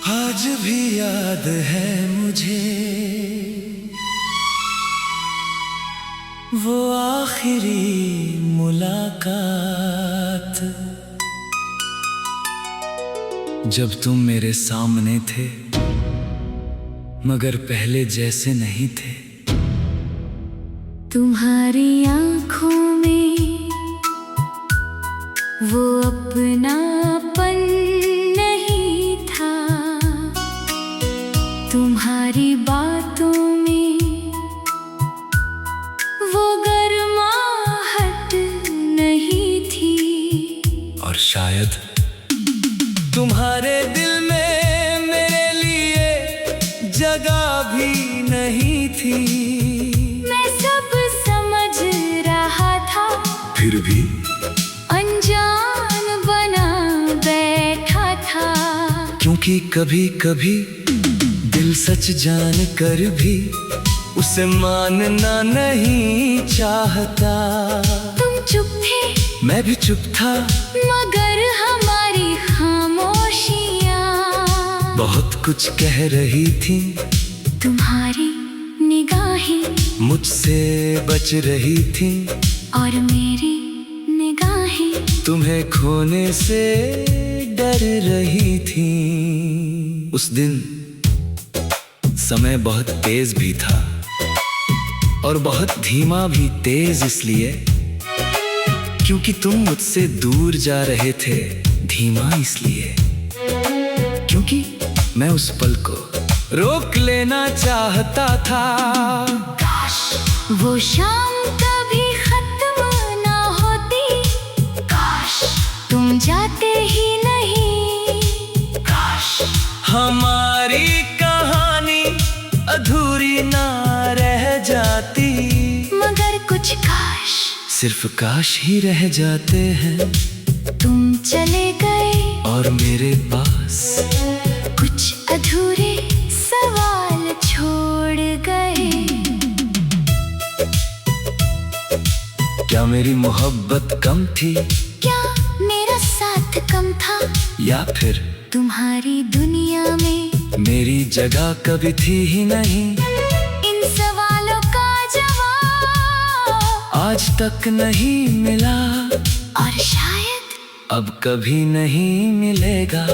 आज भी याद है मुझे वो आखिरी मुलाकात, जब तुम मेरे सामने थे मगर पहले जैसे नहीं थे। तुम्हारी आंखों में वो अपनापन नहीं था, तुम्हारी बातों में वो गर्माहट नहीं थी। और शायद तुम्हारे दिल में मेरे लिए जगह भी नहीं थी। मैं सब समझ रहा था, फिर भी अनजान बना बैठा था। क्योंकि कभी कभी दिल सच जान कर भी उसे मानना नहीं चाहता। तुम चुप थे, मैं भी चुप था, मगर हमारी खामोशियाँ बहुत कुछ कह रही थी। तुम्हारी निगाहें मुझसे बच रही थी और मेरी निगाहें तुम्हें खोने से डर रही थी। उस दिन समय बहुत तेज भी था और बहुत धीमा भी। तेज इसलिए क्योंकि तुम मुझसे दूर जा रहे थे, धीमा इसलिए क्योंकि मैं उस पल को रोक लेना चाहता था। काश वो शाम कभी खत्म ना होती, काश तुम जाते ही नहीं, काश हमारी कहानी अधूरी ना रह जाती। मगर कुछ काश सिर्फ काश ही रह जाते हैं। तुम चले गए और मेरे पास कुछ अधूरे सवाल छोड़ गए। क्या मेरी मोहब्बत कम थी, क्या मेरा साथ कम था, या फिर तुम्हारी दुनिया में मेरी जगह कभी थी ही नहीं। इन सवालों का जवाब आज तक नहीं मिला और शायद अब कभी नहीं मिलेगा।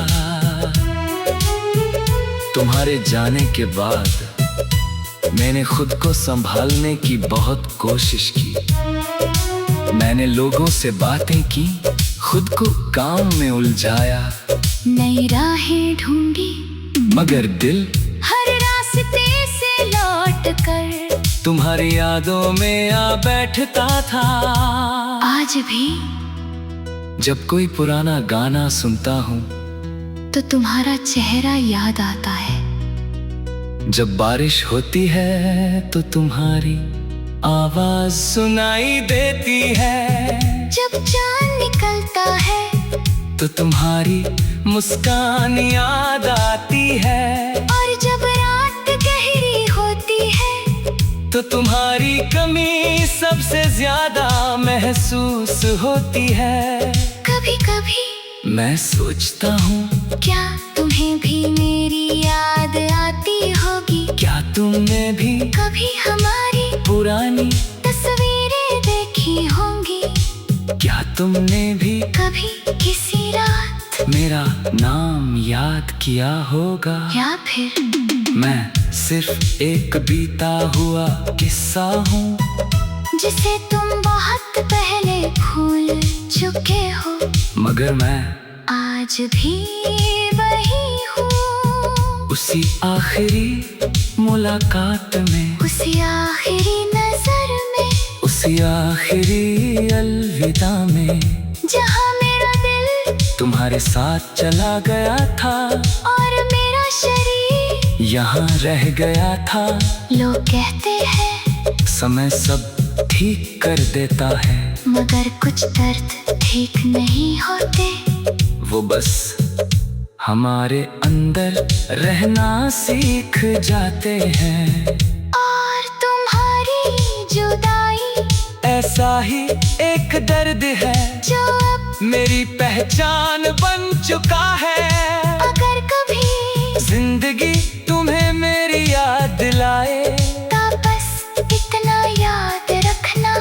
तुम्हारे जाने के बाद मैंने खुद को संभालने की बहुत कोशिश की। मैंने लोगों से बातें की, खुद को काम में उलझाया, नई राहें ढूंढी, मगर दिल हर रास्ते से लौट कर तुम्हारी यादों में आ बैठता था। आज भी जब कोई पुराना गाना सुनता हूँ तो तुम्हारा चेहरा याद आता है। जब बारिश होती है तो तुम्हारी आवाज सुनाई देती है। जब चांद निकलता है तो तुम्हारी मुस्कान याद आती है। और जब रात गहरी होती है तो तुम्हारी कमी सबसे ज्यादा महसूस होती है। कभी कभी मैं सोचता हूँ क्या तुम्हें भी मेरी याद आती होगी, क्या तुमने भी कभी हमारी पुरानी तस्वीरें देखी होंगी, क्या तुमने भी कभी किसी रात मेरा नाम याद किया होगा। या फिर मैं सिर्फ एक बीता हुआ किस्सा हूँ जिसे तुम बहुत पहले भूल चुके हो, मगर मैं आज भी वही हूँ। उसी आखिरी मुलाकात में, उसी आखिरी नजर में, उसी आखिरी अलविदा में, जहाँ मेरा दिल तुम्हारे साथ चला गया था और मेरा शरीर यहाँ रह गया था। लोग कहते हैं समय सब ठीक कर देता है, मगर कुछ दर्द ठीक नहीं होते। वो बस हमारे अंदर रहना सीख जाते हैं। और तुम्हारी जुदाई ऐसा ही एक दर्द है जो अब मेरी पहचान बन चुका है। अगर कभी जिंदगी तुम्हें मेरी याद दिलाए, बस इतना याद रखना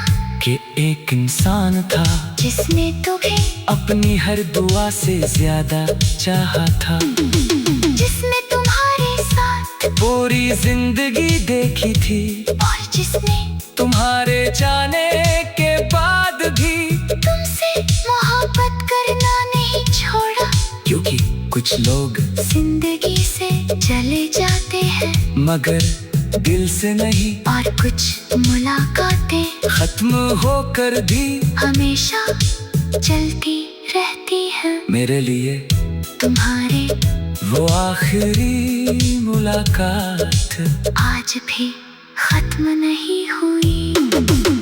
कि एक इंसान था जिसने तुम्हें अपनी हर दुआ से ज्यादा चाहा था, जिसने तुम्हारे साथ पूरी जिंदगी देखी थी, और जिसने तुम्हारे जाने के बाद भी तुमसे मोहब्बत करना नहीं छोड़ा। क्योंकि कुछ लोग जिंदगी से चले जाते हैं, मगर दिल से नहीं, और कुछ मुलाकातें खत्म होकर भी हमेशा चलती रहती हैं। मेरे लिए तुम्हारे वो आखिरी मुलाकात आज भी खत्म नहीं हुई।